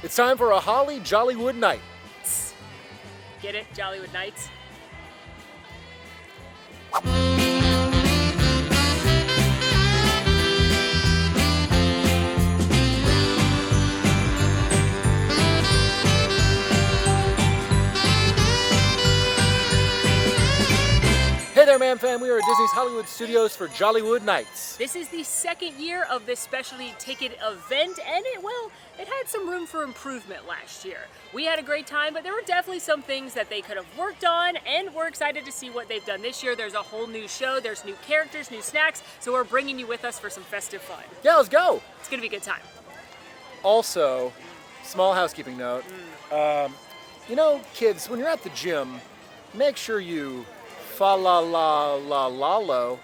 It's time for a Holly Jollywood Night. Get it? Jollywood Nights? Hey there, Man Fam. We are at Disney's Hollywood Studios for Jollywood Nights. This is the second year of this specialty ticket event, and it had some room for improvement last year. We had a great time, but there were definitely some things that they could have worked on, and we're excited to see what they've done this year. There's a whole new show, there's new characters, new snacks, so we're bringing you with us for some festive fun. Yeah, let's go. It's gonna be a good time. Also, small housekeeping note. You know, kids, when you're at the gym, make sure you fa-la-la-la-la-lo.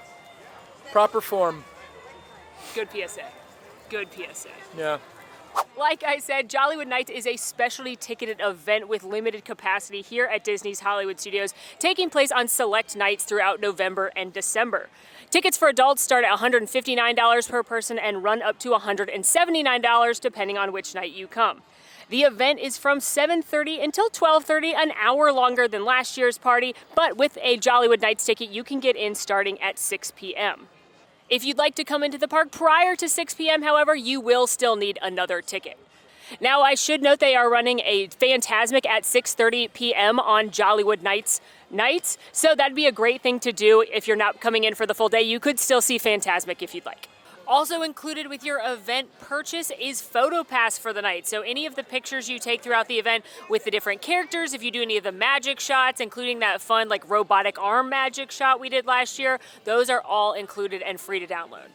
Proper form. Good PSA. Good PSA. Yeah. Like I said, Jollywood Nights is a specialty ticketed event with limited capacity here at Disney's Hollywood Studios, taking place on select nights throughout November and December. Tickets for adults start at $159 per person and run up to $179 depending on which night you come. The event is from 7:30 until 12:30, an hour longer than last year's party, but with a Jollywood Nights ticket, you can get in starting at 6 p.m. If you'd like to come into the park prior to 6 p.m., however, you will still need another ticket. Now, I should note they are running a Fantasmic at 6:30 p.m. on Jollywood Nights nights, so that'd be a great thing to do if you're not coming in for the full day. You could still see Fantasmic if you'd like. Also included with your event purchase is PhotoPass for the night. So any of the pictures you take throughout the event with the different characters, if you do any of the magic shots, including that fun like robotic arm magic shot we did last year, those are all included and free to download.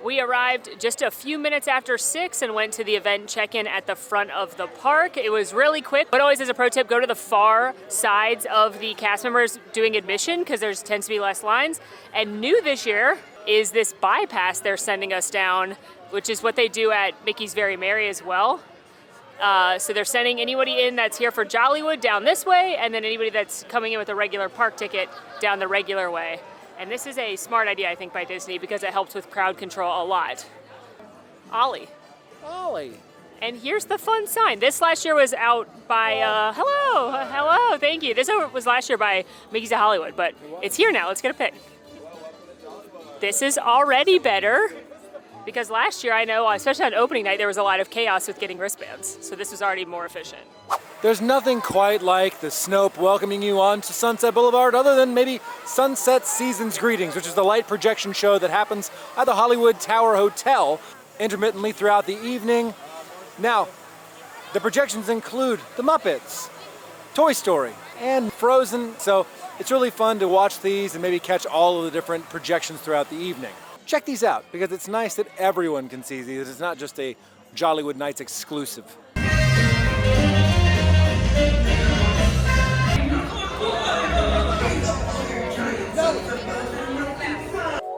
We arrived just a few minutes after 6 and went to the event check-in at the front of the park. It was really quick, but always as a pro tip, go to the far sides of the cast members doing admission because there tends to be less lines. And new this year is this bypass they're sending us down, which is what they do at Mickey's Very Merry as well. So they're sending anybody in that's here for Jollywood down this way, and then anybody that's coming in with a regular park ticket down the regular way. And this is a smart idea, I think, by Disney because it helps with crowd control a lot. Ollie. Ollie. And here's the fun sign. This last year was out by, hello, thank you. This was last year by Mickey's at Hollywood, but it's here now. Let's get a pic. This is already better because last year, I know, especially on opening night, there was a lot of chaos with getting wristbands. So this was already more efficient. There's nothing quite like the Snope welcoming you on to Sunset Boulevard other than maybe Sunset Seasons Greetings, which is the light projection show that happens at the Hollywood Tower Hotel intermittently throughout the evening. Now, the projections include The Muppets, Toy Story, and Frozen, so it's really fun to watch these and maybe catch all of the different projections throughout the evening. Check these out because it's nice that everyone can see these. It's not just a Jollywood Nights exclusive.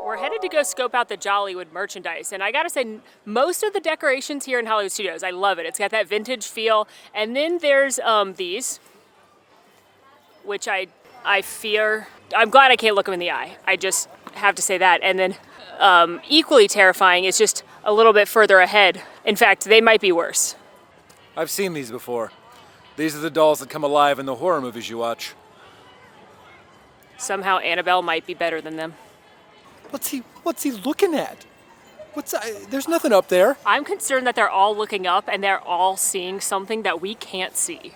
We're headed to go scope out the Jollywood merchandise, and I gotta say, most of the decorations here in Hollywood Studios, I love it. It's got that vintage feel, and then there's these, which I fear. I'm glad I can't look them in the eye. I just have to say that. And then equally terrifying is just a little bit further ahead. In fact, they might be worse. I've seen these before. These are the dolls that come alive in the horror movies you watch. Somehow Annabelle might be better than them. What's he looking at? There's nothing up there. I'm concerned that they're all looking up and they're all seeing something that we can't see. If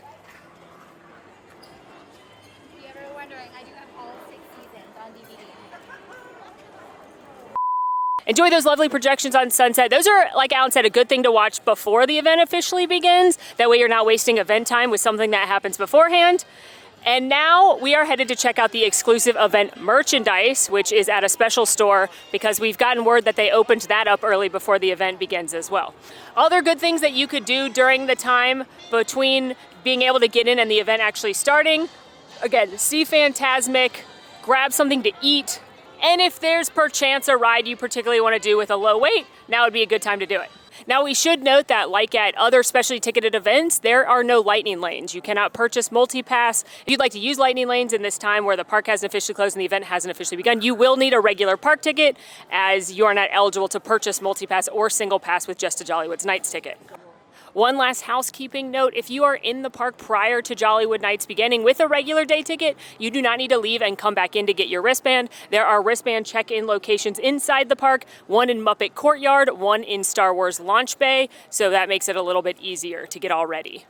you're ever wondering, I do have all 6 seasons on DVD. Enjoy those lovely projections on Sunset. Those are, like Alan said, a good thing to watch before the event officially begins. That way you're not wasting event time with something that happens beforehand. And now we are headed to check out the exclusive event merchandise, which is at a special store because we've gotten word that they opened that up early before the event begins as well. Other good things that you could do during the time between being able to get in and the event actually starting. Again, see Fantasmic, grab something to eat, and if there's perchance a ride you particularly want to do with a low wait, now would be a good time to do it. Now we should note that like at other specially ticketed events, there are no lightning lanes. You cannot purchase multi-pass. If you'd like to use lightning lanes in this time where the park hasn't officially closed and the event hasn't officially begun, you will need a regular park ticket as you are not eligible to purchase multi-pass or single pass with just a Jollywood Nights ticket. One last housekeeping note, if you are in the park prior to Jollywood Nights beginning with a regular day ticket, you do not need to leave and come back in to get your wristband. There are wristband check-in locations inside the park, one in Muppet Courtyard, one in Star Wars Launch Bay, so that makes it a little bit easier to get all ready.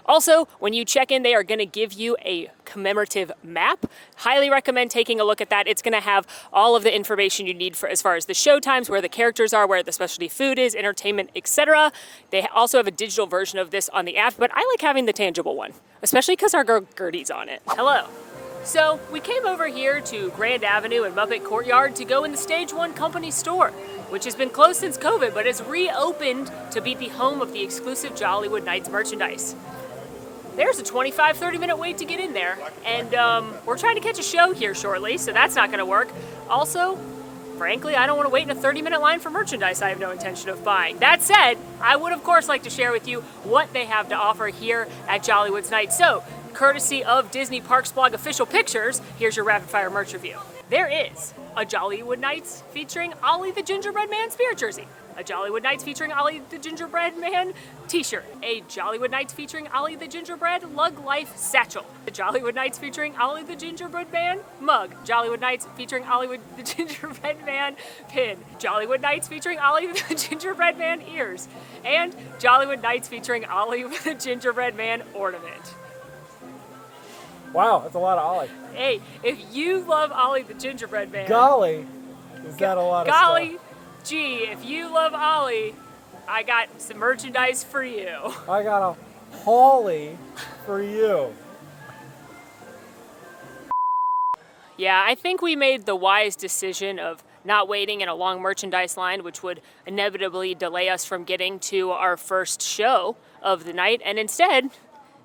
Also, when you check in, they are going to give you a commemorative map. Highly recommend taking a look at that. It's going to have all of the information you need for as far as the show times, where the characters are, where the specialty food is, entertainment, etc. They also have a digital version of this on the app, but I like having the tangible one, especially because our girl Gertie's on it. Hello. So we came over here to Grand Avenue and Muppet Courtyard to go in the Stage 1 company store, which has been closed since COVID, but it's reopened to be the home of the exclusive Jollywood Nights merchandise. There's a 25-30 minute wait to get in there, and we're trying to catch a show here shortly, so that's not gonna work. Also, frankly, I don't wanna wait in a 30-minute line for merchandise I have no intention of buying. That said, I would of course like to share with you what they have to offer here at Jollywood's Night. So, courtesy of Disney Parks Blog official pictures, here's your rapid fire merch review. There is a Jollywood Nights featuring Ollie the Gingerbread Man spirit jersey, a Jollywood Nights featuring Ollie the Gingerbread Man t-shirt, a Jollywood Nights featuring Ollie the Gingerbread Lug Life satchel, the Jollywood Nights featuring Ollie the Gingerbread Man mug, Jollywood Nights featuring Ollie the Gingerbread Man pin, Jollywood Nights featuring Ollie the Gingerbread Man ears, and Jollywood Nights featuring Ollie the Gingerbread Man ornament. Wow, that's a lot of Ollie. Hey, if you love Ollie the Gingerbread Man, Golly, is that a lot of stuff? golly gee, if you love Ollie, I got some merchandise for you. I got a Holly for you. Yeah, I think we made the wise decision of not waiting in a long merchandise line, which would inevitably delay us from getting to our first show of the night, and instead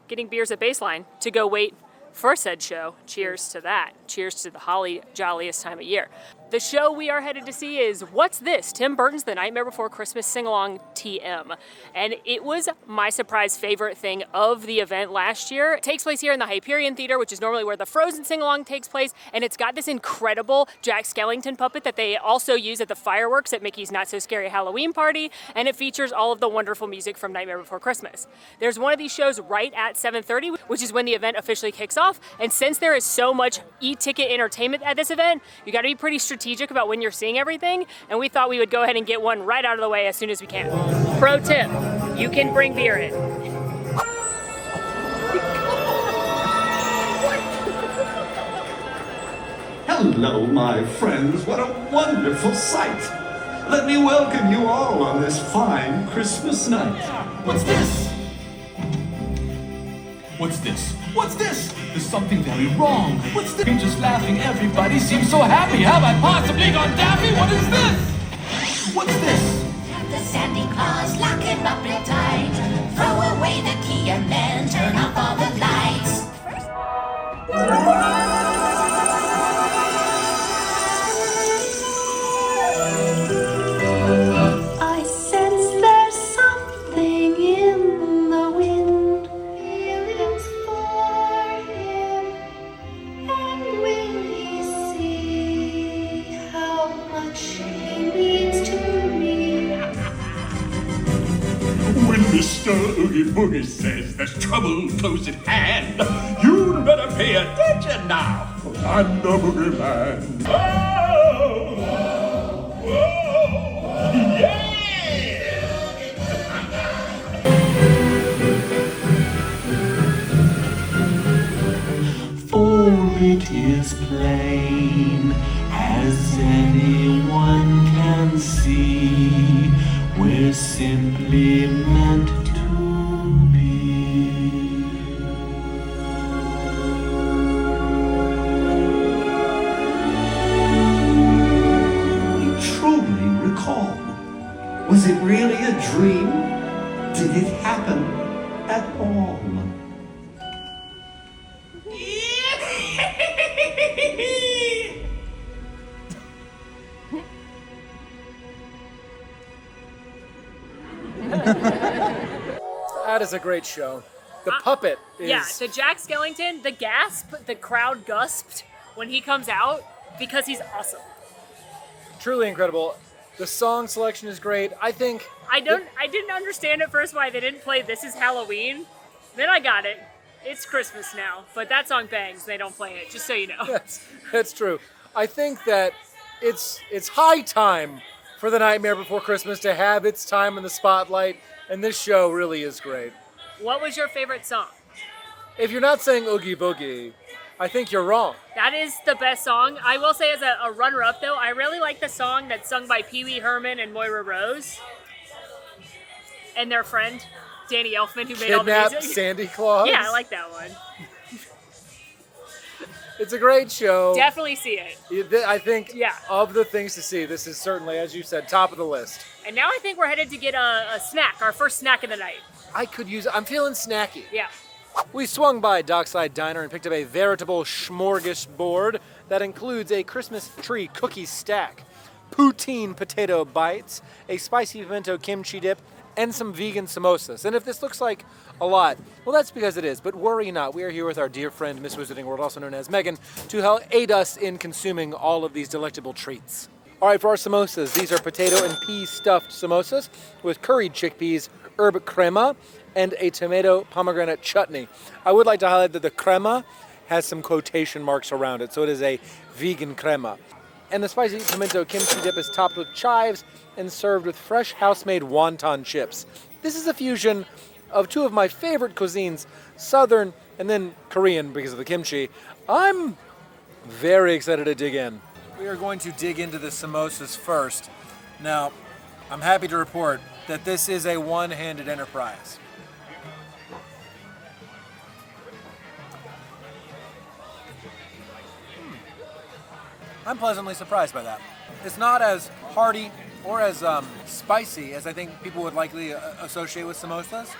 getting beers at Baseline to go wait for said show. Cheers to that. Cheers to the holly jolliest time of year. The show we are headed to see is What's This? Tim Burton's The Nightmare Before Christmas Sing-Along TM. And it was my surprise favorite thing of the event last year. It takes place here in the Hyperion Theater, which is normally where the Frozen Sing-Along takes place. And it's got this incredible Jack Skellington puppet that they also use at the fireworks at Mickey's Not So Scary Halloween Party. And it features all of the wonderful music from Nightmare Before Christmas. There's one of these shows right at 7:30, which is when the event officially kicks off. And since there is so much e-ticket entertainment at this event, you gotta be pretty strategic about when you're seeing everything, and we thought we would go ahead and get one right out of the way as soon as we can. Pro tip, you can bring beer in. Hello, my friends. What a wonderful sight. Let me welcome you all on this fine Christmas night. What's this? What's this? What's this? There's something very wrong. What's this? I'm just laughing. Everybody seems so happy. Have I possibly gone daffy? What is this? What's this? The Santa Claus, lock him up real tight. Throw away the key and then turn off all the lights. I sense there's something in the wind. Feelings for him, and will he see how much he means to me? When Mr. Oogie Boogie says there's trouble close at hand, you better pay attention now. I'm the boogeyman. Oh, oh, yeah! For it is plain, as anyone can see, we're simply meant to be. You truly recall. Was it really a dream? Did it happen at all? That is a great show. The puppet is... Yeah, the Jack Skellington, the gasp, the crowd gasped when he comes out because he's awesome. truly incredible. The song selection is great. I think I didn't understand at first why they didn't play This Is Halloween. Then I got it. It's Christmas now, but that song bangs. They don't play it, just so you know. that's true. I think that it's high time for The Nightmare Before Christmas to have its time in the spotlight, and this show really is great. What was your favorite song? If you're not saying Oogie Boogie, I think you're wrong. That is the best song. I will say as a runner-up, though, I really like the song that's sung by Pee Wee Herman and Moira Rose. And their friend, Danny Elfman, who made all the Kidnap music. Sandy Claus. Yeah, I like that one. It's a great show. Definitely see it. I think Yeah. of the things to see, this is certainly, as you said, top of the list. And now I think we're headed to get a snack, our first snack of the night. I could use I'm feeling snacky. Yeah. We swung by Dockside Diner and picked up a veritable smorgasbord that includes a Christmas tree cookie stack, poutine potato bites, a spicy pimento kimchi dip, and some vegan samosas. And if this looks like a lot, well, that's because it is. But worry not, we are here with our dear friend, Miss Wizarding World, also known as Megan, to help aid us in consuming all of these delectable treats. All right, for our samosas, these are potato and pea stuffed samosas with curried chickpeas, herb crema, and a tomato pomegranate chutney. I would like to highlight that the crema has some quotation marks around it, so it is a vegan crema. And the spicy pimento kimchi dip is topped with chives and served with fresh house-made wonton chips. This is a fusion of two of my favorite cuisines, Southern and then Korean because of the kimchi. I'm very excited to dig in. We are going to dig into the samosas first. Now, I'm happy to report that this is a one-handed enterprise. I'm pleasantly surprised by that. It's not as hearty or as spicy as I think people would likely associate with samosas.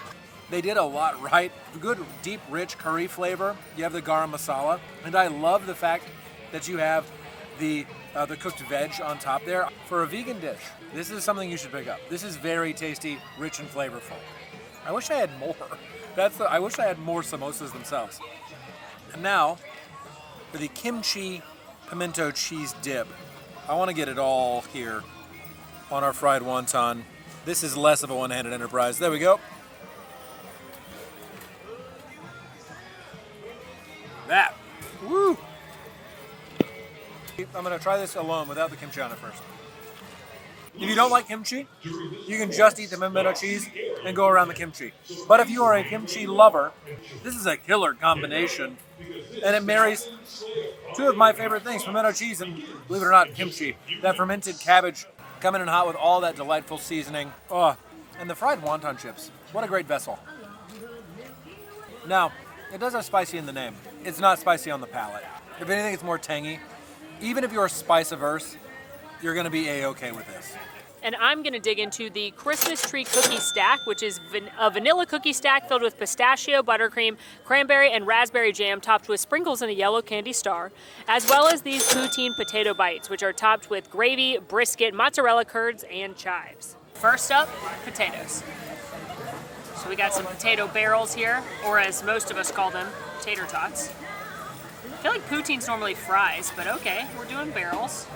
They did a lot right. Good, deep, rich curry flavor. You have the garam masala, and I love the fact that you have the cooked veg on top there. For a vegan dish, this is something you should pick up. This is very tasty, rich, and flavorful. I wish I had more. I wish I had more samosas themselves. And now, for the kimchi pimento cheese dip. I want to get it all here on our fried wonton. This is less of a one-handed enterprise. There we go. That. Woo! I'm going to try this alone without the kimchi on it first. If you don't like kimchi, you can just eat the pimento cheese and go around the kimchi. But if you are a kimchi lover, this is a killer combination. And it marries two of my favorite things, pimento cheese and, believe it or not, kimchi. That fermented cabbage coming in hot with all that delightful seasoning. Oh, and the fried wonton chips. What a great vessel. Now, it does have spicy in the name. It's not spicy on the palate. If anything, it's more tangy. Even if you're spice averse, you're going to be A-okay with this. And I'm going to dig into the Christmas tree cookie stack, which is a vanilla cookie stack filled with pistachio, buttercream, cranberry, and raspberry jam topped with sprinkles and a yellow candy star, as well as these poutine potato bites, which are topped with gravy, brisket, mozzarella curds, and chives. First up, potatoes. So we got some potato barrels here, or as most of us call them, tater tots. I feel like poutine's normally fries, but okay, we're doing barrels.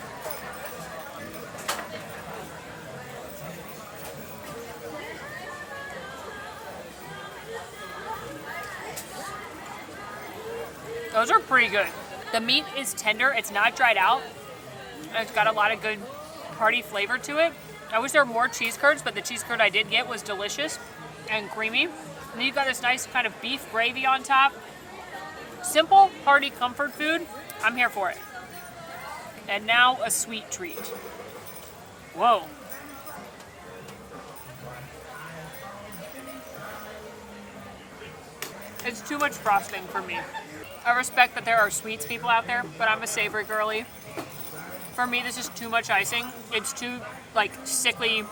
Those are pretty good. The meat is tender, it's not dried out, and it's got a lot of good hearty flavor to it. I wish there were more cheese curds, but the cheese curd I did get was delicious and creamy. And then you've got this nice kind of beef gravy on top. Simple, hearty comfort food. I'm here for it. And now a sweet treat. Whoa. It's too much frosting for me. I respect that there are sweets people out there, but I'm a savory girly. For me, this is too much icing. It's too, like, sickly,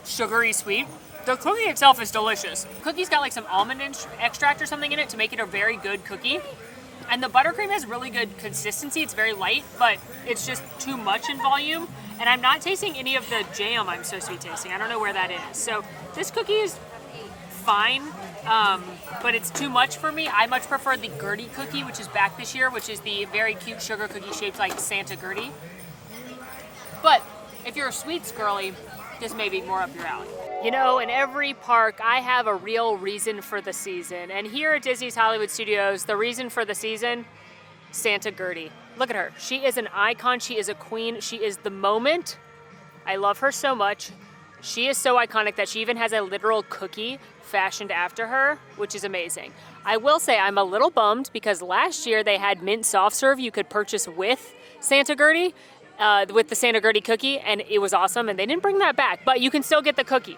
sugary sweet. The cookie itself is delicious. Cookie's got like some almond extract or something in it to make it a very good cookie. And the buttercream has really good consistency. It's very light, but it's just too much in volume. And I'm not tasting any of the jam I'm supposed to be tasting. I don't know where that is. So this cookie is fine, but it's too much for me. I much prefer the Gertie cookie, which is back this year, which is the very cute sugar cookie shaped like Santa Gertie. But if you're a sweets girly, this may be more up your alley. You know, in every park, I have a real reason for the season. And here at Disney's Hollywood Studios, the reason for the season, Santa Gertie. Look at her. She is an icon. She is a queen. She is the moment. I love her so much. She is so iconic that she even has a literal cookie fashioned after her, which is amazing. I will say I'm a little bummed because last year they had mint soft serve you could purchase with Santa Gertie, with the Santa Gertie cookie, and it was awesome, and they didn't bring that back, but you can still get the cookie.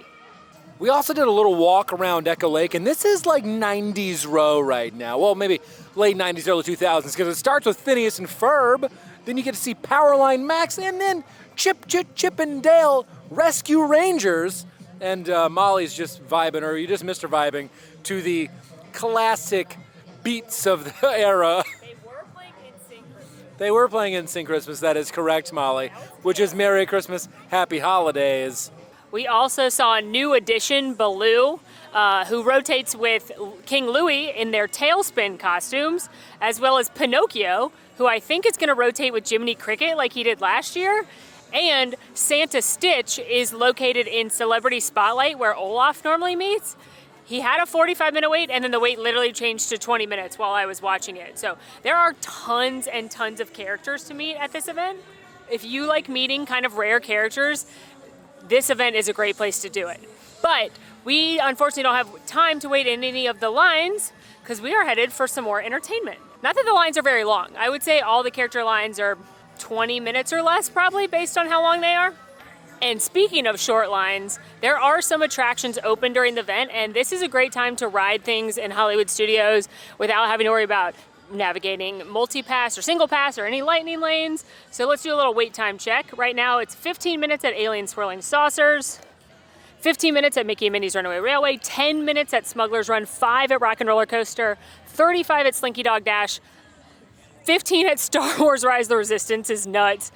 We also did a little walk around Echo Lake, and this is like 90s row right now. Well, maybe late 90s, early 2000s, because it starts with Phineas and Ferb, then you get to see Powerline Max, and then Chip and Dale Rescue Rangers. And Molly's just vibing, or you just missed her vibing, to the classic beats of the era. They were playing NSYNC Christmas. They were playing NSYNC Christmas, that is correct, Molly, which is Merry Christmas, Happy Holidays. We also saw a new addition, Baloo, who rotates with King Louie in their tailspin costumes, as well as Pinocchio, who I think is going to rotate with Jiminy Cricket like he did last year. And Santa Stitch is located in Celebrity Spotlight, where Olaf normally meets. He had a 45-minute wait, and then the wait literally changed to 20 minutes while I was watching it. So there are tons and tons of characters to meet at this event. If you like meeting kind of rare characters, this event is a great place to do it. But we unfortunately don't have time to wait in any of the lines because we are headed for some more entertainment. Not that the lines are very long. I would say all the character lines are 20 minutes or less probably based on how long they are. And speaking of short lines, there are some attractions open during the event, and this is a great time to ride things in Hollywood Studios without having to worry about navigating multi-pass or single pass or any lightning lanes. So let's do a little wait time check. Right now it's 15 minutes at Alien Swirling Saucers, 15 minutes at Mickey and Minnie's Runaway Railway, 10 minutes at Smuggler's Run, 5 at Rock and Roller Coaster, 35 at Slinky Dog Dash, 15 at Star Wars Rise of the Resistance is nuts,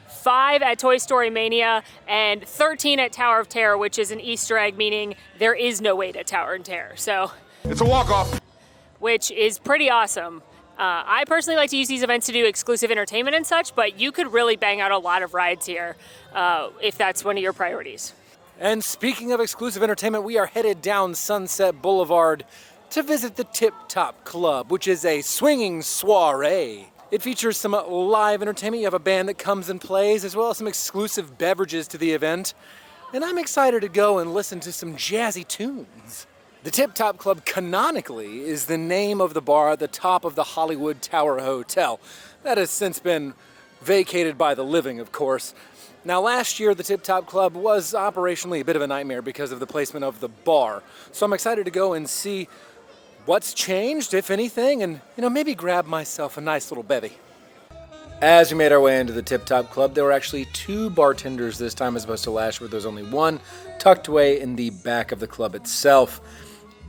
5 at Toy Story Mania, and 13 at Tower of Terror, which is an Easter egg, meaning there is no wait at Tower of Terror. So It's a walk-off. Which is pretty awesome. I personally like to use these events to do exclusive entertainment and such, but you could really bang out a lot of rides here if that's one of your priorities. And speaking of exclusive entertainment, we are headed down Sunset Boulevard to visit the Tip Top Club, which is a swinging soiree. It features some live entertainment. You have a band that comes and plays, as well as some exclusive beverages to the event. And I'm excited to go and listen to some jazzy tunes. The Tip Top Club canonically is the name of the bar at the top of the Hollywood Tower Hotel. That has since been vacated by the living, of course. Now, last year, the Tip Top Club was operationally a bit of a nightmare because of the placement of the bar. So I'm excited to go and see what's changed, if anything, and, maybe grab myself a nice little bevy. As we made our way into the Tip Top Club, there were actually 2 bartenders this time as opposed to last year, where there was only 1 tucked away in the back of the club itself.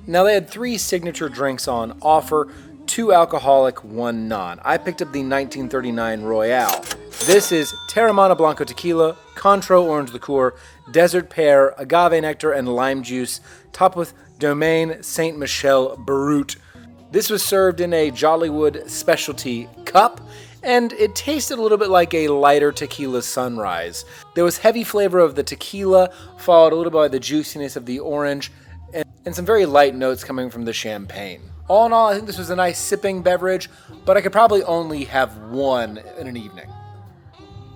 Now, they had 3 signature drinks on offer, 2 alcoholic, 1 non. I picked up the 1939 Royale. This is Terramana Blanco Tequila, Cointreau Orange Liqueur, Desert Pear, Agave Nectar, and Lime Juice, topped with Domaine Saint Michel Brut. This was served in a Jollywood specialty cup, and it tasted a little bit like a lighter tequila sunrise. There was heavy flavor of the tequila, followed a little by the juiciness of the orange, and some very light notes coming from the champagne. All in all, I think this was a nice sipping beverage, but I could probably only have 1 in an evening.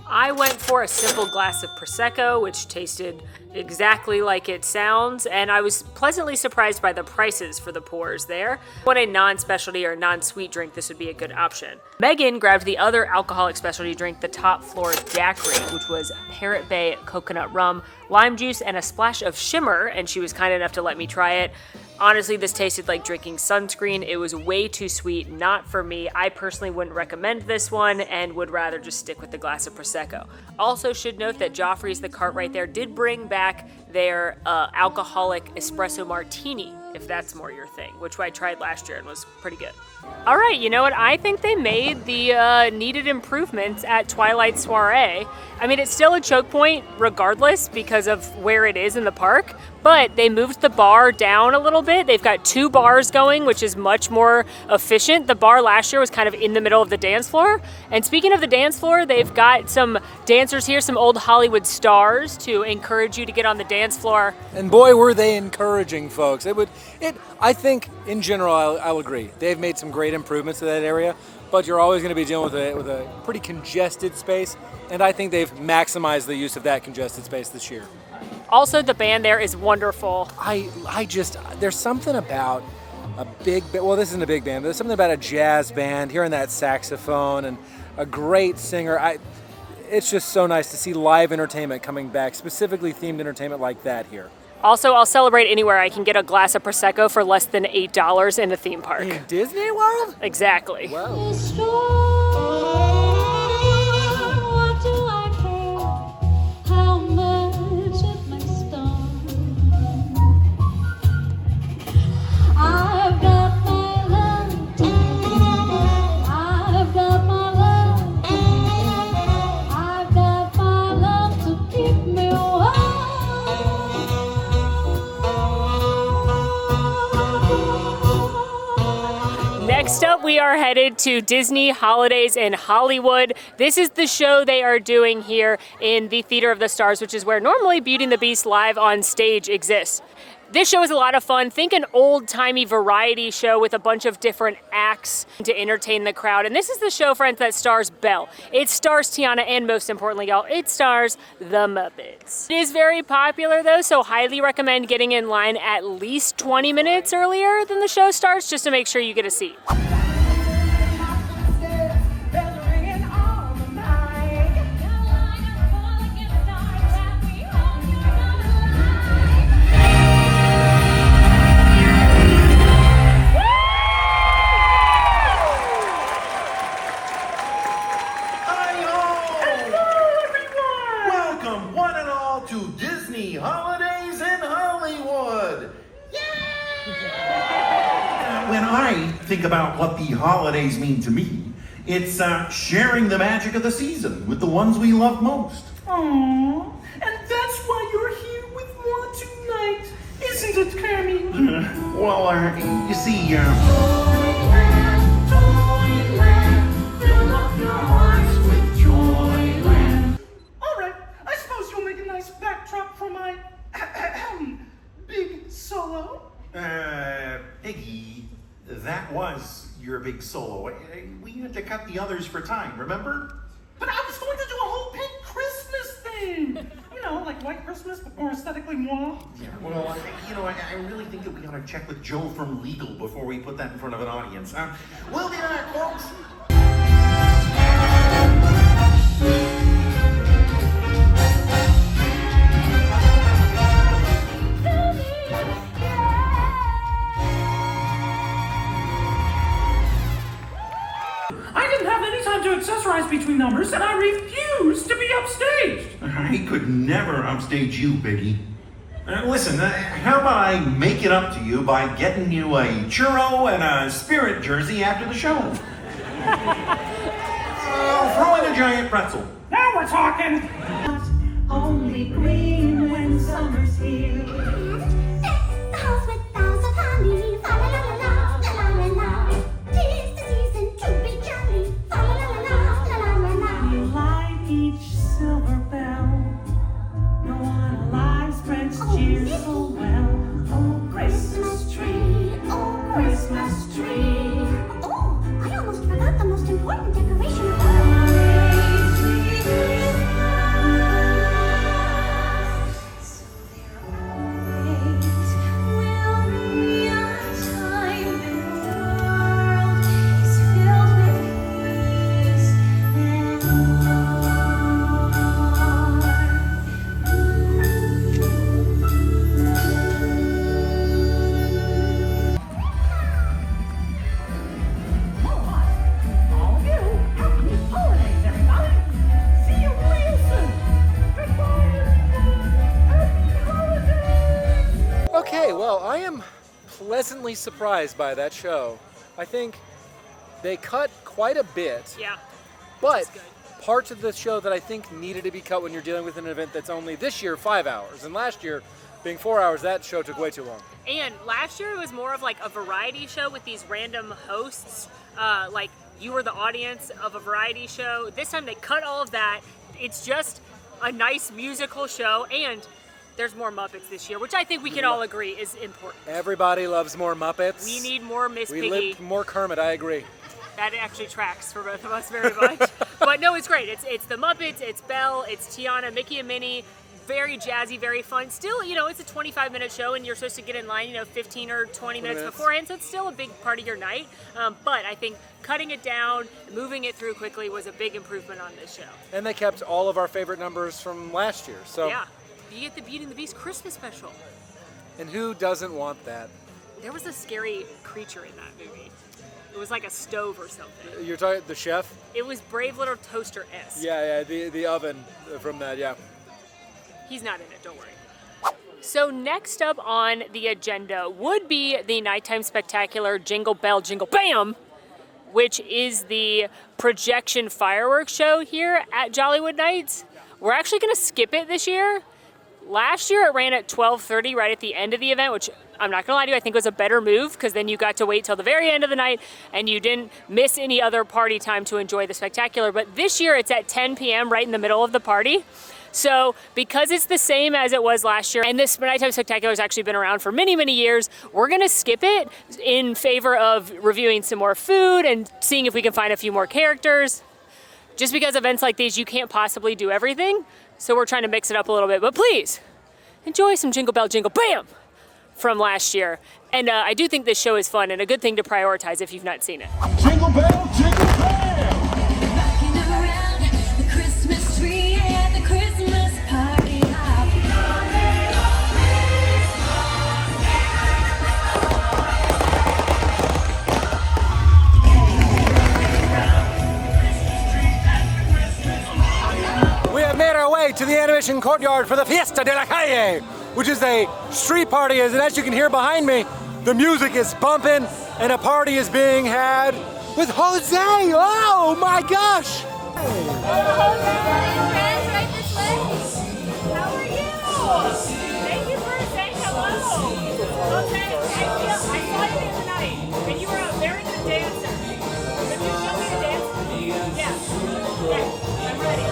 I went for a simple glass of Prosecco, which tasted exactly like it sounds, and I was pleasantly surprised by the prices for the pours there. Want a non-specialty or non-sweet drink, this would be a good option. Megan grabbed the other alcoholic specialty drink, the Top Floor Daiquiri, which was Parrot Bay coconut rum, lime juice, and a splash of shimmer, and she was kind enough to let me try it. Honestly, this tasted like drinking sunscreen. It was way too sweet, not for me. I personally wouldn't recommend this one and would rather just stick with the glass of Prosecco. Also should note that Joffrey's, the cart right there, did bring back their alcoholic espresso martini, if that's more your thing, which I tried last year and was pretty good. All right, you know what? I think they made the needed improvements at Twilight Soiree. I mean, it's still a choke point regardless because of where it is in the park, But they moved the bar down a little bit. They've got 2 bars going, which is much more efficient. The bar last year was kind of in the middle of the dance floor. And speaking of the dance floor, they've got some dancers here, some old Hollywood stars to encourage you to get on the dance floor. And boy, were they encouraging, folks. I think, in general, I'll agree. They've made some great improvements to that area, but you're always going to be dealing with a pretty congested space, and I think they've maximized the use of that congested space this year. Also, the band there is wonderful. There's something about a big band. Well, this isn't a big band, but there's something about a jazz band, hearing that saxophone and a great singer. It's just so nice to see live entertainment coming back, specifically themed entertainment like that here. Also, I'll celebrate anywhere I can get a glass of Prosecco for less than $8 in a theme park. In Disney World? Exactly. Wow. What do I care how much it may start? I've got my love. I've got my love. I've got my love to keep me warm. Next up, we are headed to Disney Holidays in Hollywood. This is the show they are doing here in the Theater of the Stars, which is where normally Beauty and the Beast live on stage exists. This show is a lot of fun. Think an old-timey variety show with a bunch of different acts to entertain the crowd. And this is the show, friends, that stars Belle. It stars Tiana, and most importantly, y'all, it stars the Muppets. It is very popular, though, so highly recommend getting in line at least 20 minutes earlier than the show starts, just to make sure you get a seat. Welcome, one and all, to Disney Holidays in Hollywood. When I think about what the holidays mean to me, it's sharing the magic of the season with the ones we love most. Aww, and that's why you're here with more tonight, isn't it, Kermit? Well, you see, Alright, I suppose you'll make a nice backdrop for my big solo. Iggy, that was your big solo. We had to cut the others for time, remember? But I was going to do a whole pink Christmas thing. You know, like White Christmas, but more aesthetically moi. Yeah, well, I really think that we ought to check with Joe from legal before we put that in front of an audience. We'll be back, folks. I didn't have any time to accessorize between numbers, and I refused to be upstaged. I could never upstage you, Biggie. Listen, how about I make it up to you by getting you a churro and a Spirit jersey after the show? I'll throw in a giant pretzel. Now we're talking. Only green when summer's here. The house with boughs of holly, fa la la la la la la la. 'Tis the season to be jolly, fa la la la la la la la. You light each silver bell. No one alive's French cheer so well. Oh, Christmas tree, oh, Christmas tree. Oh, I almost forgot the most important decoration of all. Okay, well, I am pleasantly surprised by that show. I think they cut quite a bit, Yeah. but parts of the show that I think needed to be cut when you're dealing with an event that's only this year 5 hours, and last year Being 4 hours, that show took way too long. And last year it was more of like a variety show with these random hosts, like you were the audience of a variety show. This time they cut all of that. It's just a nice musical show, and there's more Muppets this year, which I think we can all agree is important. Everybody loves more Muppets. We need more Miss We Piggy. live more Kermit, I agree. That actually tracks for both of us very much. But no, it's great. It's the Muppets, it's Belle, it's Tiana, Mickey and Minnie. Very jazzy, very fun. Still, you know, it's a 25-minute show, and you're supposed to get in line, 15 or 20 minutes beforehand, so it's still a big part of your night. But I think cutting it down, moving it through quickly was a big improvement on this show. And they kept all of our favorite numbers from last year. So. Yeah. You get the Beauty and the Beast Christmas special. And who doesn't want that? There was a scary creature in that movie. It was like a stove or something. You're talking the chef? It was Brave Little Toaster-esque. Yeah, the oven from that, yeah. He's not in it, don't worry. So next up on the agenda would be the Nighttime Spectacular Jingle Bell Jingle Bam, which is the projection fireworks show here at Jollywood Nights. We're actually gonna skip it this year. Last year it ran at 12:30 right at the end of the event, which I'm not gonna lie to you, I think was a better move because then you got to wait till the very end of the night and you didn't miss any other party time to enjoy the spectacular. But this year it's at 10 p.m. right in the middle of the party. So because it's the same as it was last year, and this Nighttime Spectacular has actually been around for many, many years, we're gonna skip it in favor of reviewing some more food and seeing if we can find a few more characters. Just because events like these, you can't possibly do everything. So we're trying to mix it up a little bit, but please enjoy some Jingle Bell Jingle Bam from last year. And I do think this show is fun and a good thing to prioritize if you've not seen it. Jingle bell, jingle bell! Rocking around the Christmas tree at the Christmas party hop. We have made our way to the animation courtyard for the Fiesta de la Calle, which is a street party, and as you can hear behind me, the music is bumping and a party is being had with Jose. Oh my gosh! Friends, right this way. How are you? Thank you for saying hello. Jose, I saw you the other night, and you were a very good dancer. Could you show me the dance? Yeah. Okay, I'm ready.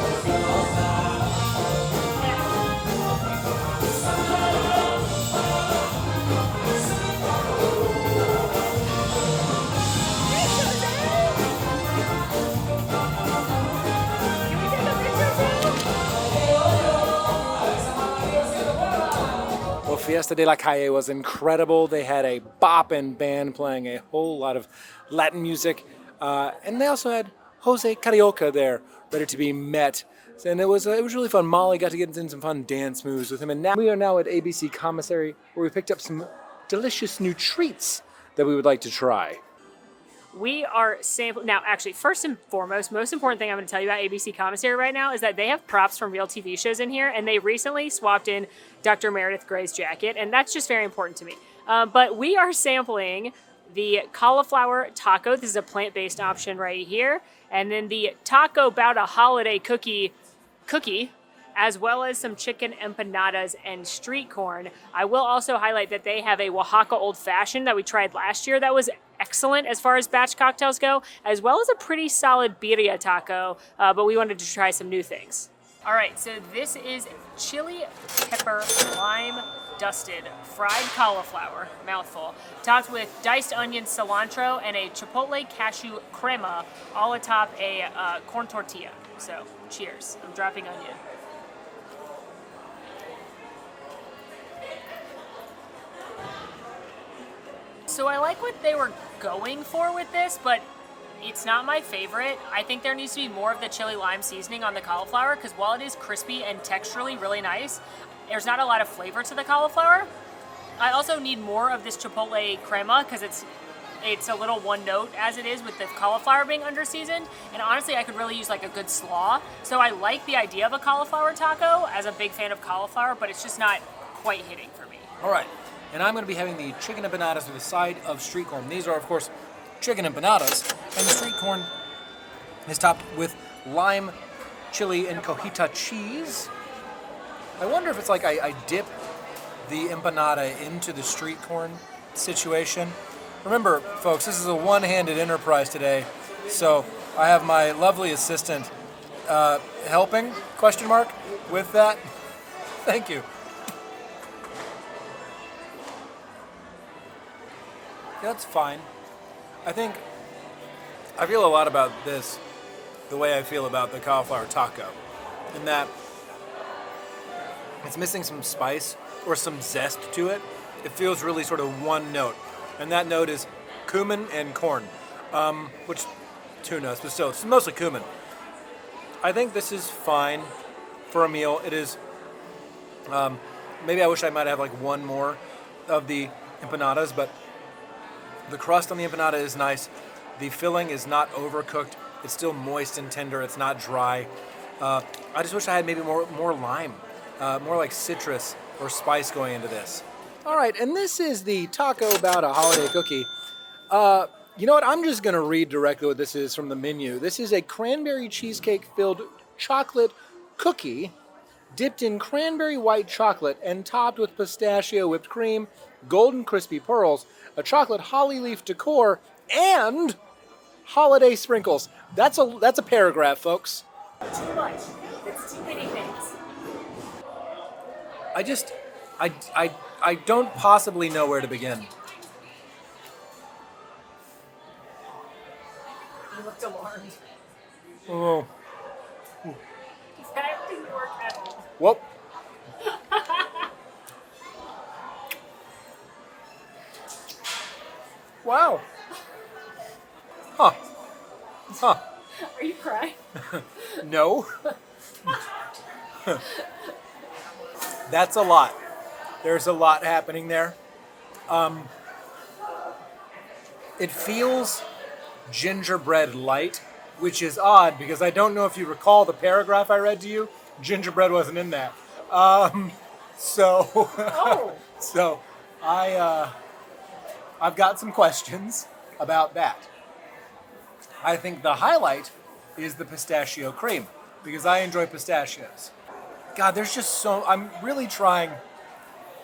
Well, Fiesta de la Calle was incredible. They had a boppin' band playing a whole lot of Latin music, and they also had Jose Carioca there, ready to be met. And it was really fun. Molly got to get into some fun dance moves with him, and now we are now at ABC Commissary, where we picked up some delicious new treats that we would like to try. We are sampling. Now, actually, first and foremost, most important thing I'm going to tell you about ABC Commissary right now is that they have props from real TV shows in here, and they recently swapped in Dr. Meredith Grey's jacket, and that's just very important to me. But we are sampling the cauliflower taco. This is a plant-based option right here. And then the taco bout a holiday cookie, as well as some chicken empanadas and street corn. I will also highlight that they have a Oaxaca Old Fashioned that we tried last year that was excellent as far as batch cocktails go, as well as a pretty solid birria taco, but we wanted to try some new things. All right, so this is chili pepper lime dusted fried cauliflower, mouthful, topped with diced onion, cilantro, and a chipotle cashew crema, all atop a corn tortilla. So, cheers. I'm dropping onion. So I like what they were going for with this, but it's not my favorite. I think there needs to be more of the chili lime seasoning on the cauliflower, because while it is crispy and texturally really nice, there's not a lot of flavor to the cauliflower. I also need more of this chipotle crema, because it's a little one note as it is with the cauliflower being under-seasoned, and honestly I could really use like a good slaw. So I like the idea of a cauliflower taco as a big fan of cauliflower, but it's just not quite hitting for me. All right, and I'm going to be having the chicken empanadas with a side of street corn. These are, of course, chicken empanadas, and the street corn is topped with lime, chili, and cojita cheese. I wonder if it's like I dip the empanada into the street corn situation. Remember, folks, this is a one-handed enterprise today, so I have my lovely assistant helping, question mark, with that. Thank you. That's fine. I feel a lot about this the way I feel about the cauliflower taco, in that it's missing some spice or some zest to it. It feels really sort of one note, and that note is cumin and corn, which two notes, but still, it's mostly cumin. I think this is fine for a meal. It is, maybe I wish I might have like one more of the empanadas, but the crust on the empanada is nice. The filling is not overcooked. It's still moist and tender. It's not dry. I just wish I had maybe more lime, more like citrus or spice going into this. All right, and this is the taco about a holiday cookie. You know what? I'm just going to read directly what this is from the menu. This is a cranberry cheesecake-filled chocolate cookie dipped in cranberry white chocolate and topped with pistachio whipped cream, golden crispy pearls, a chocolate holly leaf decor, and holiday sprinkles. That's a paragraph, folks. Too much. It's too many things. I don't possibly know where to begin. You looked alarmed. Oh. That didn't work at all. Whoop. Wow. Huh. Huh. Are you crying? No. That's a lot. There's a lot happening there. It feels gingerbread light, which is odd because I don't know if you recall the paragraph I read to you. Gingerbread wasn't in that. So I've got some questions about that. I think the highlight is the pistachio cream because I enjoy pistachios. God, there's just I'm really trying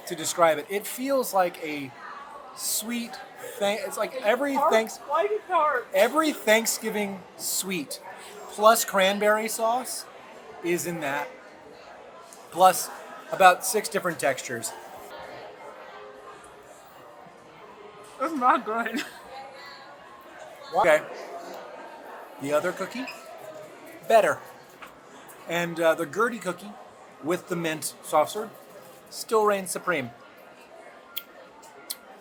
to describe it. It feels like a sweet thing. It's like every Thanksgiving sweet plus cranberry sauce is in that. Plus about 6 different textures. That's not good. Okay. The other cookie, better. And the Gertie cookie with the mint soft serve still reigns supreme.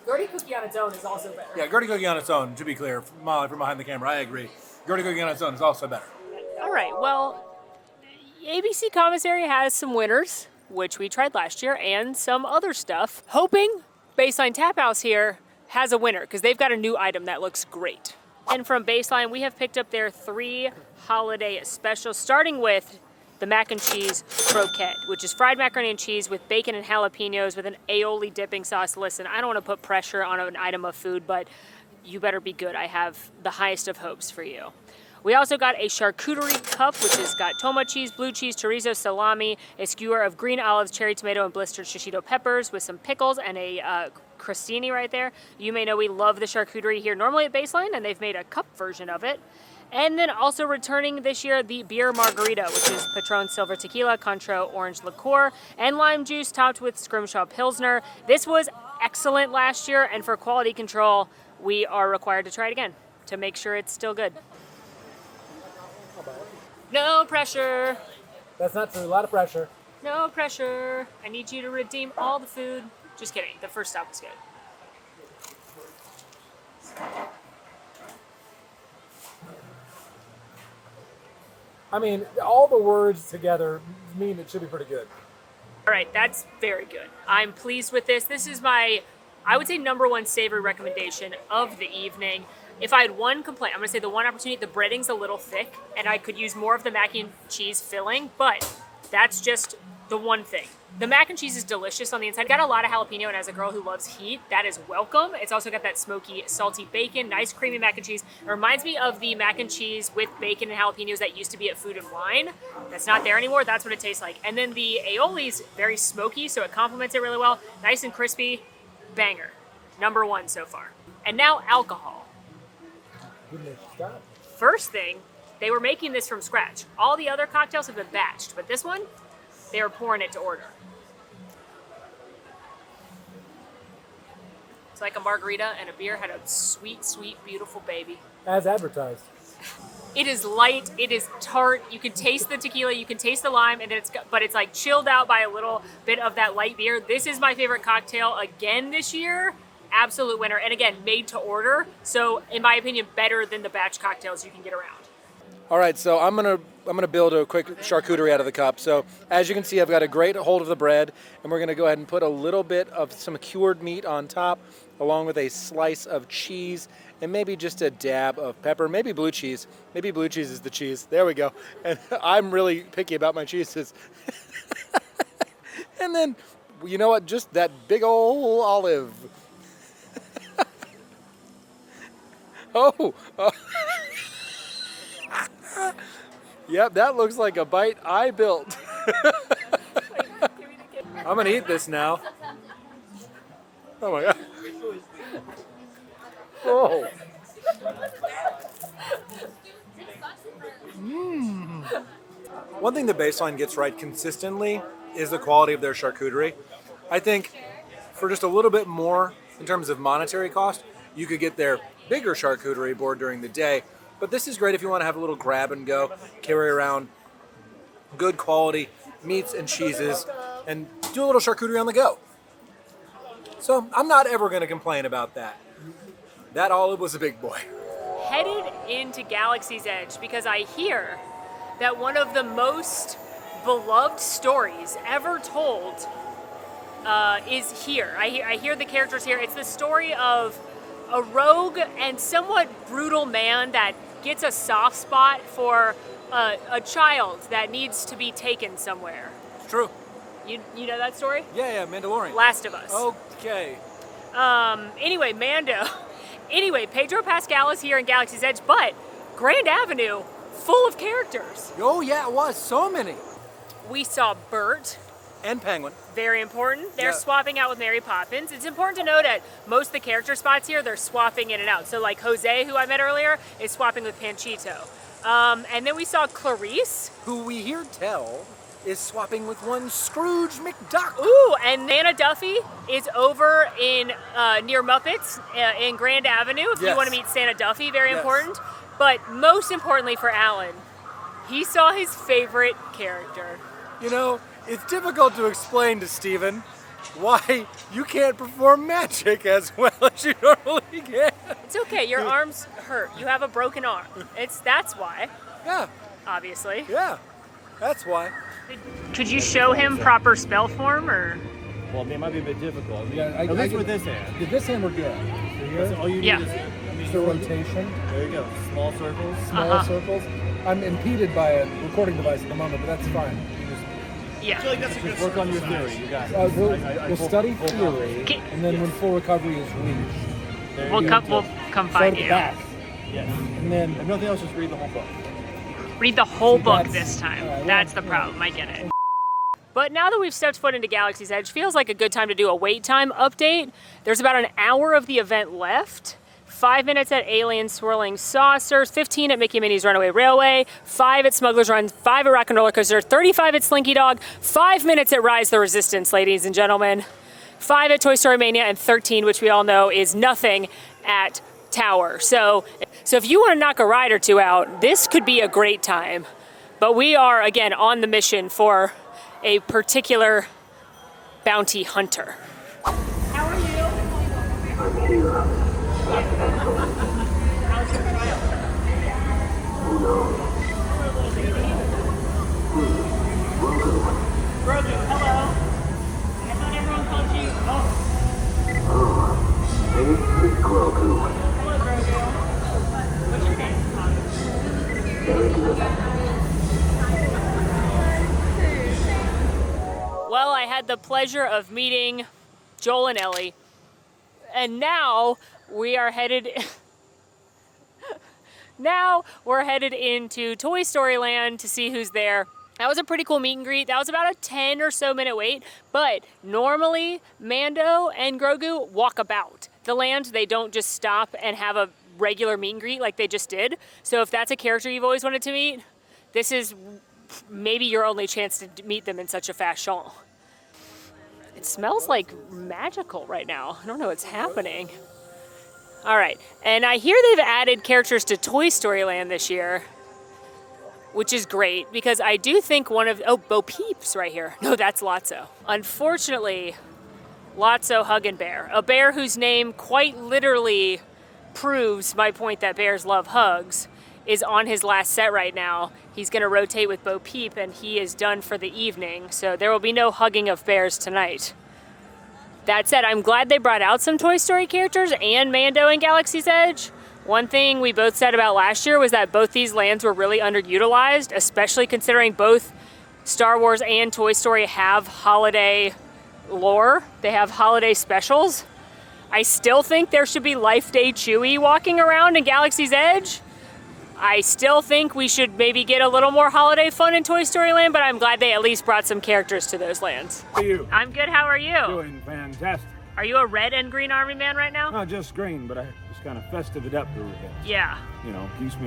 Gertie cookie on its own is also better. Yeah, Gertie cookie on its own, to be clear, Molly from behind the camera, I agree. Gertie cookie on its own is also better. All right, well, ABC Commissary has some winners, which we tried last year, and some other stuff. Hoping Baseline Tap House here has a winner, because they've got a new item that looks great. And from Baseline, we have picked up their 3 holiday specials, starting with the mac and cheese croquette, which is fried macaroni and cheese with bacon and jalapenos with an aioli dipping sauce. Listen, I don't want to put pressure on an item of food, but you better be good. I have the highest of hopes for you. We also got a charcuterie cup, which has got toma cheese, blue cheese, chorizo, salami, a skewer of green olives, cherry tomato, and blistered shishito peppers with some pickles and a crostini right there. You may know we love the charcuterie here normally at Baseline, and they've made a cup version of it. And then also returning this year, the beer margarita, which is Patron Silver Tequila, Cointreau Orange Liqueur, and lime juice topped with Scrimshaw Pilsner. This was excellent last year, and for quality control, we are required to try it again to make sure it's still good. No pressure. That's not true, a lot of pressure. No pressure. I need you to redeem all the food. Just kidding, the first stop was good. I mean, all the words together mean it should be pretty good. All right, that's very good. I'm pleased with this. This is my, I would say, #1 savory recommendation of the evening. If I had one complaint, I'm gonna say the one opportunity, the breading's a little thick and I could use more of the mac and cheese filling, but that's just the one thing. The mac and cheese is delicious on the inside. Got a lot of jalapeno, and as a girl who loves heat, that is welcome. It's also got that smoky, salty bacon, nice creamy mac and cheese. It reminds me of the mac and cheese with bacon and jalapenos that used to be at Food and Wine. That's not there anymore. That's what it tastes like. And then the aioli's very smoky, so it complements it really well. Nice and crispy. Banger. Number 1 so far. And now alcohol. First thing, they were making this from scratch. All the other cocktails have been batched, but this one, they are pouring it to order. It's like a margarita and a beer had a sweet, sweet, beautiful baby. As advertised. It is light, it is tart, you can taste the tequila, you can taste the lime, and but it's like chilled out by a little bit of that light beer. This is my favorite cocktail again this year. Absolute winner. And again, made to order. So in my opinion, better than the batch cocktails you can get around. All right, so I'm gonna build a quick charcuterie out of the cup. So as you can see, I've got a great hold of the bread, and we're gonna go ahead and put a little bit of some cured meat on top, along with a slice of cheese, and maybe just a dab of pepper, maybe blue cheese. Maybe blue cheese is the cheese. There we go. And I'm really picky about my cheeses. And then, you know what? Just that big old olive. Oh. Yep, that looks like a bite I built. I'm gonna eat this now. Oh my God. Oh. One thing the Baseline gets right consistently is the quality of their charcuterie. I think for just a little bit more in terms of monetary cost, you could get their bigger charcuterie board during the day. But this is great if you want to have a little grab and go, carry around good quality meats and cheeses, and do a little charcuterie on the go. So I'm not ever going to complain about that. That olive was a big boy. Headed into Galaxy's Edge because I hear that one of the most beloved stories ever told is here. I hear the characters here. It's the story of a rogue and somewhat brutal man that gets a soft spot for a child that needs to be taken somewhere. It's true. You know that story? Yeah, Mandalorian. Last of Us. Okay. Anyway, Mando. Anyway, Pedro Pascal is here in Galaxy's Edge, but Grand Avenue, full of characters. Oh yeah, it was. So many. We saw Bert. And Penguin. Very important. They're Yeah. swapping out with Mary Poppins. It's important to note that most of the character spots here, they're swapping in and out. So like Jose, who I met earlier, is swapping with Panchito. And then we saw Clarice. Who we hear tell is swapping with one Scrooge McDuck. Ooh, and Nana Duffy is over in near Muppets in Grand Avenue if you Yes. want to meet Santa Duffy, very Yes. important. But most importantly for Alan, he saw his favorite character. You know, it's difficult to explain to Steven why you can't perform magic as well as you normally can. It's okay, your arms hurt. You have a broken arm. That's why, Yeah, obviously. yeah, that's why. Could you show him proper spell form or? Well, it might be a bit difficult. Yeah, At least with this hand. This hand we're good. That's all you need Yeah. is The rotation, there you go. Small circles. small circles. I'm impeded by a recording device at the moment, but that's fine. Yeah. Just work on your theory. You got it. We'll study theory, Okay. and then when full recovery is reached, We'll come start find at the you. back, Yes. and then If nothing else, just read the whole book. Read the whole See, book that's- this time. yeah, That's the yeah. problem. I get it. But now that we've stepped foot into Galaxy's Edge, feels like a good time to do a wait time update. There's about an hour of the event left. 5 minutes at Alien Swirling Saucers, 15 at Mickey Minnie's Runaway Railway, 5 at Smuggler's Run, 5 at Rock and Roller Coaster, 35 at Slinky Dog, 5 minutes at Rise the Resistance, ladies and gentlemen, 5 at Toy Story Mania, and 13, which we all know is nothing, at Tower. So if you want to knock a ride or two out, this could be a great time. But we are, again, on the mission for a particular bounty hunter. How are you? I'm here. How's your trial? Who knows? Grogu, hello. I thought everyone called you. Oh, Oh, it's Grogu. hello, Grogu. What's your name? Very good. Well, I had the pleasure of meeting Joel and Ellie, and now we are headed into Toy Story Land to see who's there. That was a pretty cool meet and greet. That was about a 10 or so minute wait, but normally Mando and Grogu walk about the land. They don't just stop and have a regular meet and greet like they just did. So if that's a character you've always wanted to meet, this is maybe your only chance to meet them in such a fashion. It smells like magical right now. I don't know what's happening. All right, and I hear they've added characters to Toy Story Land this year, which is great because I do think Bo Peep's right here. No, that's Lotso. Unfortunately, Lotso Huggin' Bear, a bear whose name quite literally proves my point that bears love hugs, is on his last set right now. He's gonna rotate with Bo Peep and he is done for the evening, so there will be no hugging of bears tonight. That said, I'm glad they brought out some Toy Story characters and Mando and Galaxy's Edge. One thing we both said about last year was that both these lands were really underutilized, especially considering both Star Wars and Toy Story have holiday lore. They have holiday specials. I still think there should be Life Day Chewie walking around in Galaxy's Edge. I still think we should maybe get a little more holiday fun in Toy Story Land, but I'm glad they at least brought some characters to those lands. How are you? I'm good, how are you? Doing fantastic. Are you a red and green army man right now? Not just green, but I just kind of festive it up a little bit. Yeah. You know, keeps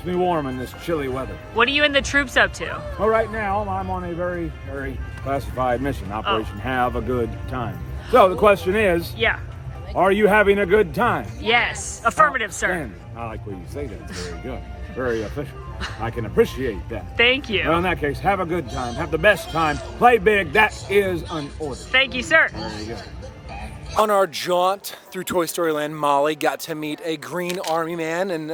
me warm in this chilly weather. What are you and the troops up to? Well, right now I'm on a very, very classified mission, Operation Have a Good Time. So the question is, yeah, are you having a good time? Yes, affirmative, sir. I like when you say that. It's very good. Very official. I can appreciate that. Thank you. Well, in that case, have a good time. Have the best time. Play big. That is an order. Thank you, sir. There you go. On our jaunt through Toy Story Land, Molly got to meet a green army man and,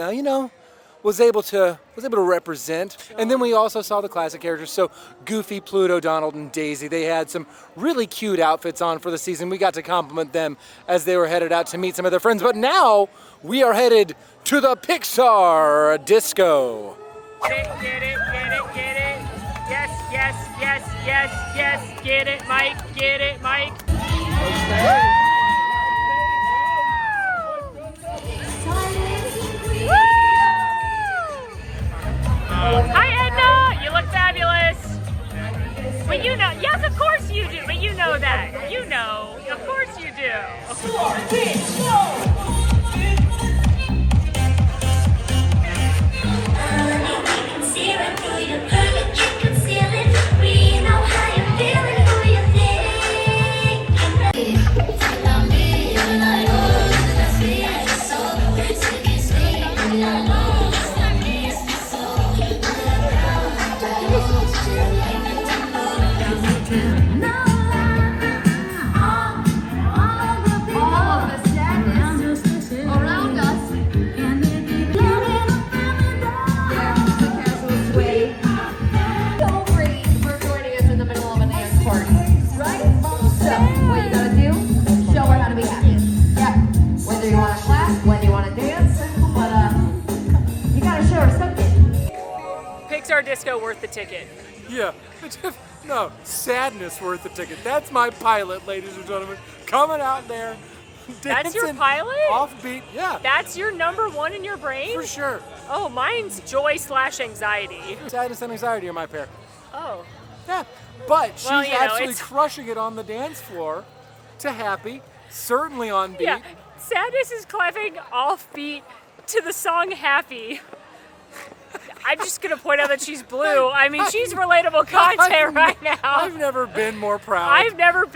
was able to represent. And then we also saw the classic characters. So Goofy, Pluto, Donald, and Daisy. They had some really cute outfits on for the season. We got to compliment them as they were headed out to meet some of their friends. But now we are headed to the Pixar disco. Get it, get it, get it, get it. Yes, yes, yes, yes, yes. Get it, Mike. Get it, Mike. Okay. Hi, Edna! You look fabulous. But you know, yes, of course you do. But you know that. You know. Of course you do. Pixar disco worth the ticket. Yeah, no, sadness worth the ticket. That's my pilot, ladies and gentlemen. Coming out there, That's your pilot? Offbeat, yeah. That's your number one in your brain? For sure. Oh, mine's joy/anxiety. Sadness and anxiety are my pair. Oh. Yeah, but she's well, absolutely crushing it on the dance floor to happy, certainly on beat. Yeah, sadness is clapping offbeat to the song Happy. I'm just going to point out that she's blue. I mean, she's relatable content right now. I've never been more proud. I've never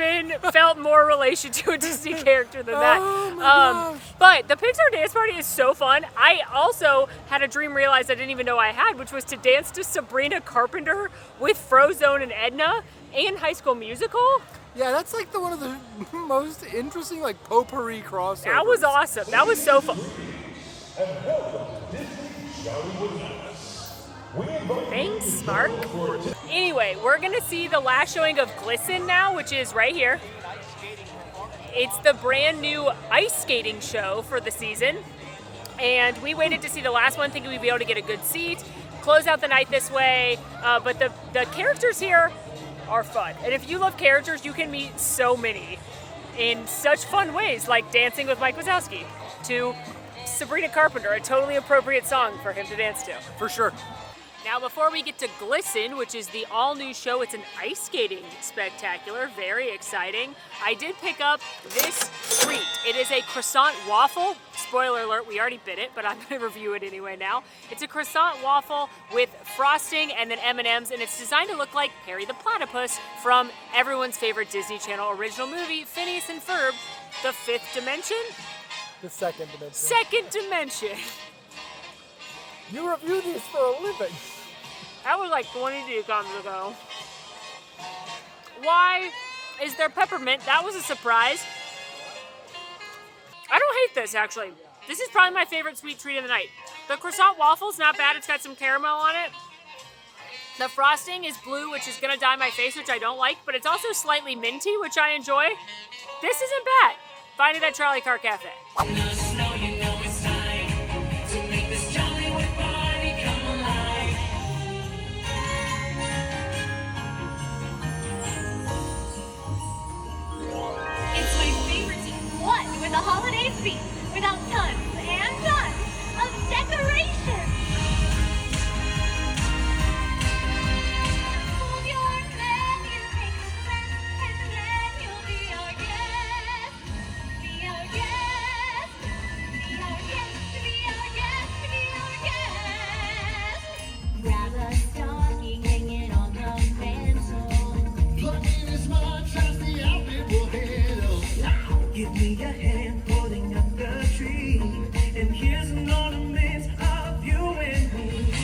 felt more relation to a Disney character than that. Oh my gosh. But the Pixar dance party is so fun. I also had a dream realized I didn't even know I had, which was to dance to Sabrina Carpenter with Frozone and Edna and High School Musical. Yeah, that's like one of the most interesting potpourri crossovers. That was awesome. That was so fun. Thanks, Mark. Anyway, we're gonna see the last showing of Glisten now, which is right here. It's the brand new ice skating show for the season. And we waited to see the last one thinking we'd be able to get a good seat, close out the night this way. But the characters here are fun. And if you love characters, you can meet so many in such fun ways, like Dancing with Mike Wazowski, to Sabrina Carpenter, a totally appropriate song for him to dance to. For sure. Now, before we get to Glisten, which is the all-new show, it's an ice skating spectacular, very exciting. I did pick up this treat. It is a croissant waffle. Spoiler alert, we already bit it, but I'm going to review it anyway now. It's a croissant waffle with frosting and then M&Ms, and it's designed to look like Perry the Platypus from everyone's favorite Disney Channel original movie, Phineas and Ferb, The Fifth Dimension? The second dimension. Second Dimension. You review these for a living. That was like 22 comes ago. Why is there peppermint? That was a surprise. I don't hate this, actually. This is probably my favorite sweet treat of the night. The croissant waffle's not bad. It's got some caramel on it. The frosting is blue, which is gonna dye my face, which I don't like, but it's also slightly minty, which I enjoy. This isn't bad. Find it at Charlie Car Cafe. The holiday feast without tons and tons of decorations. Hold your menu, take a breath, and then you'll be our guest. Be our guest. Be our guest. Be our guest. Be our guest. Grab a stocking, hang it on the mantle. Plug in a smart, trust the outfit will handle. Give me a hand holding up the tree, and here's an ornament of you and me.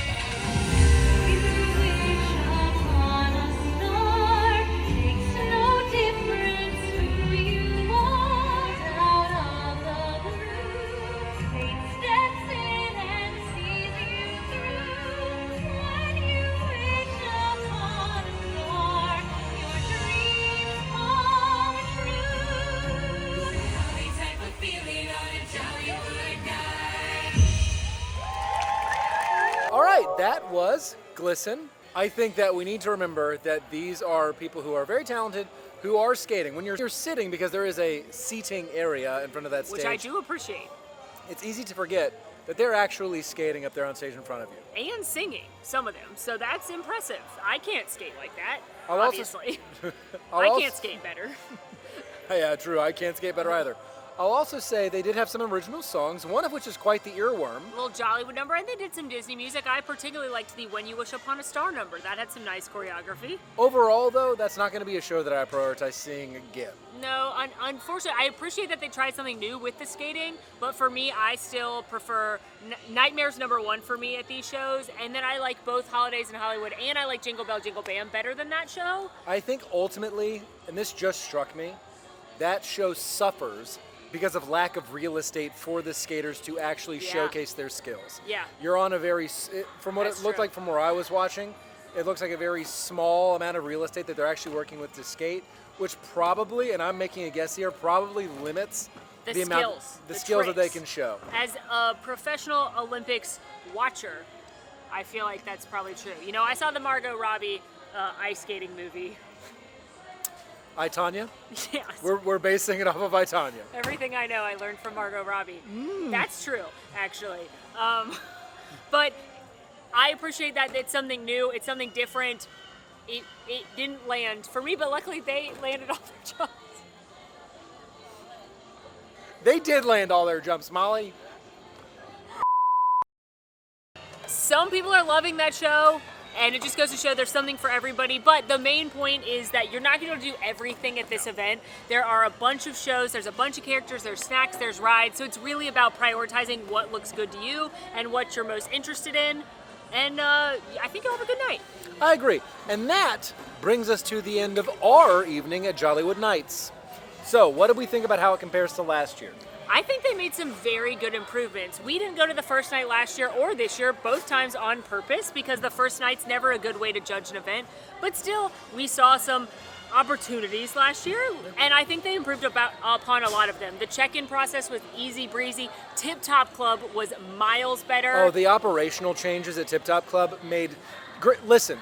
If you wish upon a star, makes no difference who you are. Out of the blue, fate steps in and sees you through. When you wish upon a star, your dreams come true. Any type of feeling on a Jollywood night. All right, that was Glisten. I think that we need to remember that these are people who are very talented, who are skating. When you're sitting, because there is a seating area in front of that stage, Which I do appreciate. it's easy to forget that they're actually skating up there on stage in front of you. And singing, some of them. So that's impressive. I can't skate like that, I'll also- obviously. I'll I also- can't skate better. Yeah, true. I can't skate better either. I'll also say they did have some original songs, one of which is quite the earworm. Little Jollywood number, and they did some Disney music. I particularly liked the When You Wish Upon a Star number. That had some nice choreography. Overall, though, that's not going to be a show that I prioritize seeing again. No, unfortunately, I appreciate that they tried something new with the skating, but for me, I still prefer Nightmare's #1 for me at these shows, and then I like both Holidays in Hollywood, and I like Jingle Bell Jingle Bam better than that show. I think ultimately, and this just struck me, that show suffers because of lack of real estate for the skaters to actually showcase their skills. Yeah. You're on a very, from what That's it looked true. like from where I was watching, it looks like a very small amount of real estate that they're actually working with to skate, which probably, and I'm making a guess here, probably limits The amount, skills, the the skills that they tricks. can show. As a professional Olympics watcher, I feel like that's probably true. You know, I saw the Margot Robbie ice skating movie. I, Tanya? Yes. We're basing it off of I, Tanya. Everything I know I learned from Margot Robbie. That's true, actually. But I appreciate that it's something new, it's something different. It didn't land for me, but luckily they landed all their jumps. They did land all their jumps, Molly. Some people are loving that show, and it just goes to show there's something for everybody. But the main point is that you're not going to do everything at this event. There are a bunch of shows, there's a bunch of characters, there's snacks, there's rides. So it's really about prioritizing what looks good to you and what you're most interested in. And I think you'll have a good night. I agree. And that brings us to the end of our evening at Jollywood Nights. So, what did we think about how it compares to last year? I think they made some very good improvements. We didn't go to the first night last year or this year, both times on purpose, because the first night's never a good way to judge an event. But still, we saw some opportunities last year, and I think they improved upon a lot of them. The check-in process was easy breezy. Tip Top Club was miles better. Oh, the operational changes at Tip Top Club made great. Listen,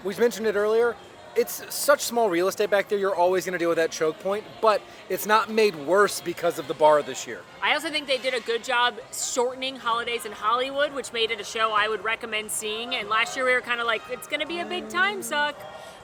we mentioned it earlier. It's such small real estate back there, you're always going to deal with that choke point, but it's not made worse because of the bar this year. I also think they did a good job shortening Holidays in Hollywood, which made it a show I would recommend seeing. And last year we were kind of like, it's going to be a big time suck.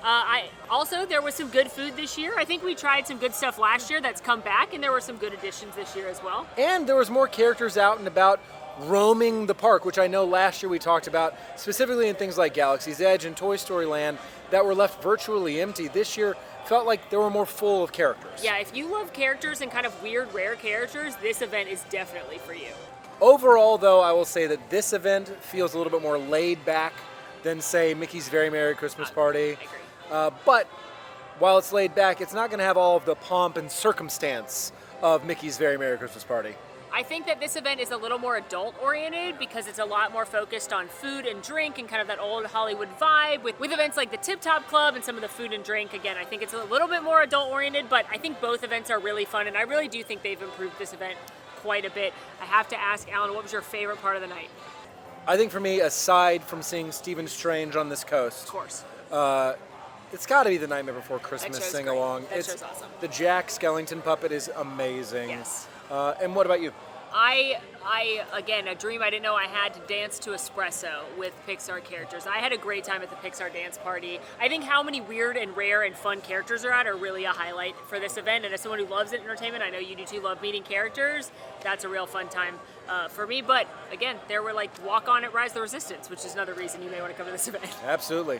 There was some good food this year. I think we tried some good stuff last year that's come back, and there were some good additions this year as well. And there was more characters out and about roaming the park, which I know last year we talked about, specifically in things like Galaxy's Edge and Toy Story Land, that were left virtually empty. This year felt like they were more full of characters. Yeah, if you love characters and kind of weird, rare characters, this event is definitely for you. Overall, though, I will say that this event feels a little bit more laid back than, say, Mickey's Very Merry Christmas Party. I agree. But while it's laid back, it's not going to have all of the pomp and circumstance of Mickey's Very Merry Christmas Party. I think that this event is a little more adult-oriented because it's a lot more focused on food and drink and kind of that old Hollywood vibe. With events like the Tip Top Club and some of the food and drink, again, I think it's a little bit more adult-oriented, but I think both events are really fun, and I really do think they've improved this event quite a bit. I have to ask, Alan, what was your favorite part of the night? I think for me, aside from seeing Stephen Strange on this coast, Of course. it's got to be the Nightmare Before Christmas That show's sing-along. great. That show's awesome. The Jack Skellington puppet is amazing. Yes. And what about you? Again, a dream I didn't know I had to dance to Espresso with Pixar characters. I had a great time at the Pixar dance party. I think how many weird and rare and fun characters are out are really a highlight for this event. And as someone who loves entertainment, I know you do too, love meeting characters. That's a real fun time for me. But again, there were like Walk On at Rise the Resistance, which is another reason you may want to come to this event. Absolutely.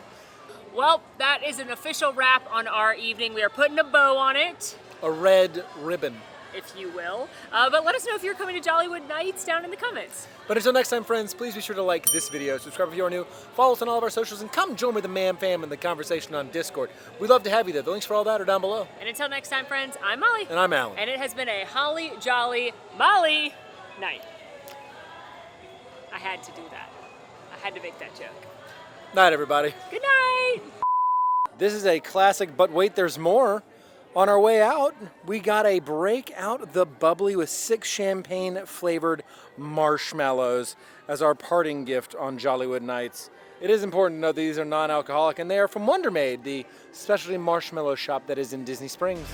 Well, that is an official wrap on our evening. We are putting a bow on it, A red ribbon. if you will. But let us know if you're coming to Jollywood Nights down in the comments. But until next time, friends, please be sure to like this video, subscribe if you are new, follow us on all of our socials, and come join with the Man Fam in the conversation on Discord. We'd love to have you there. The links for all that are down below. And until next time, friends, I'm Molly. And I'm Alan. And it has been a holly jolly Molly night. I had to do that. I had to make that joke. Night, everybody. Good night. This is a classic, but wait, there's more. On our way out, we got a Break Out the Bubbly with 6 champagne-flavored marshmallows as our parting gift on Jollywood Nights. It is important to note that these are non-alcoholic, and they are from Wonder Maid, the specialty marshmallow shop that is in Disney Springs.